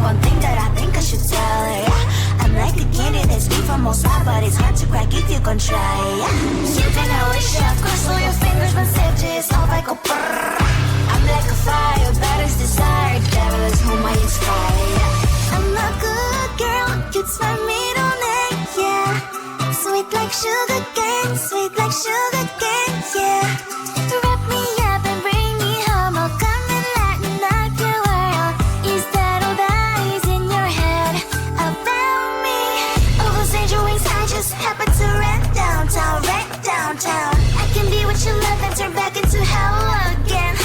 one thing that I think I should tell her. I'm like the candy that's sweet from most high, but it's hard to crack if you gon' try. Something I wish I cross all your fingers when safety is off, I go brrrr. I'm like a fire, bad as desire, devil is whom I inspire. I'm a good girl, it's my middle name, yeah. Sweet like sugar cane, sweet like sugar cane, yeah. Wrap me up and bring me home, I'll come and lighten up your world. Is that all that is in your head about me? Oversend your wings, I just happen to rent downtown, I can be what you love and turn back into hell again,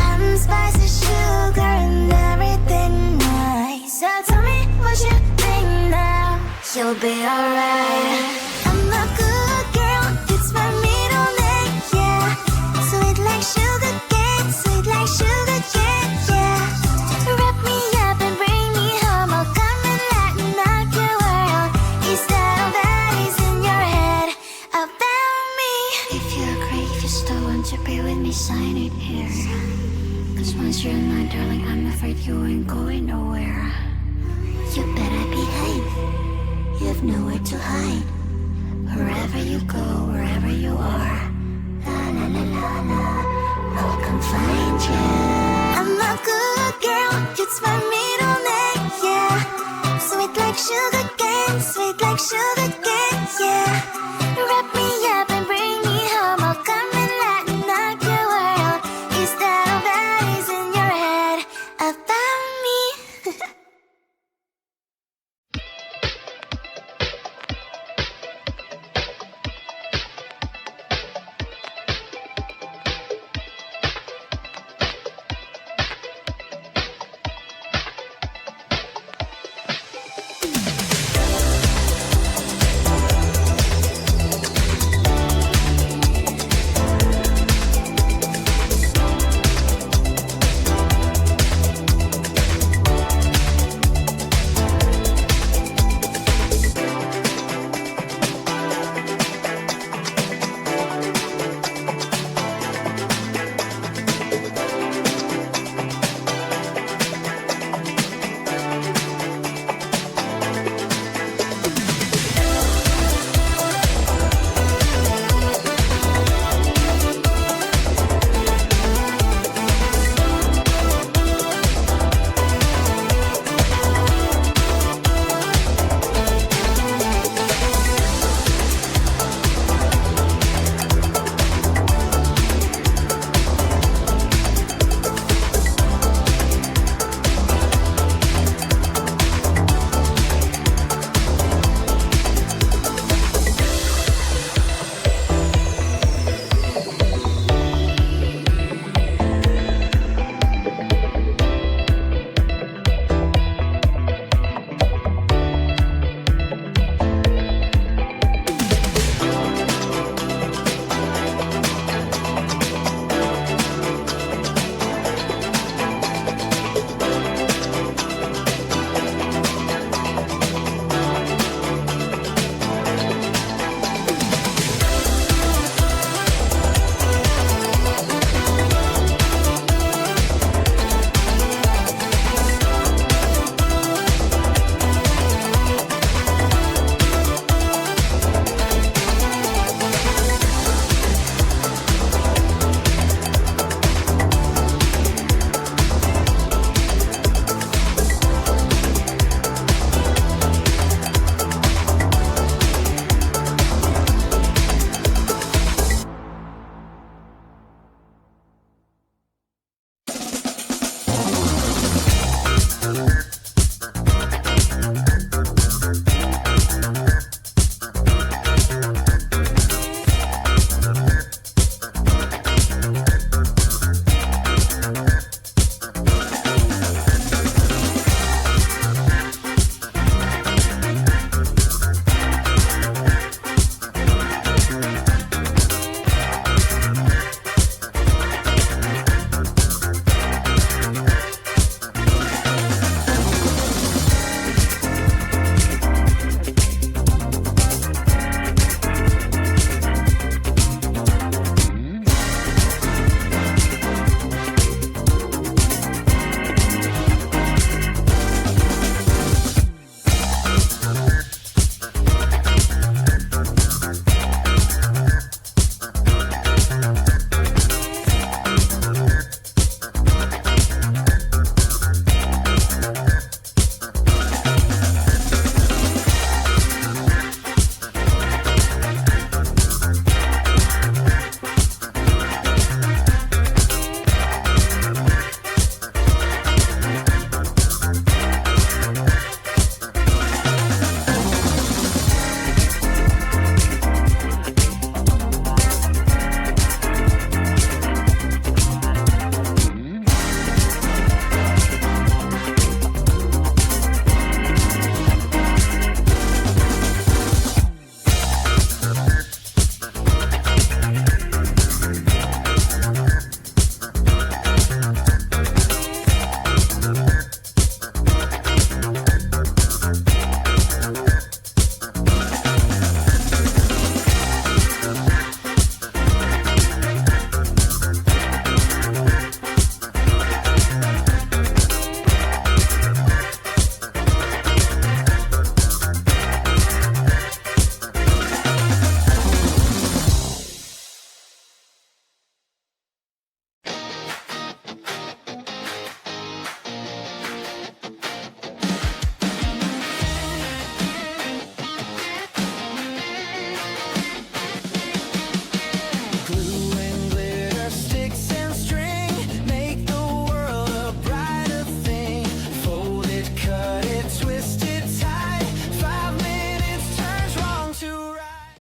I'm spicy sugar and everything nice. So tell me what you think now, you'll be alright. I'm a good girl, it's my middle name, yeah. Sweet like sugar cane, sweet like sugar cane, yeah. Wrap me up and bring me home, I'll come and lighten up your world. Is that all that is in your head about me? If you agree, if you still want to be with me, sign it here. Cause once you're mine, darling, I'm afraid you ain't going nowhere. You better behave, you have nowhere to hide. Wherever you go, wherever you are, la la la la la.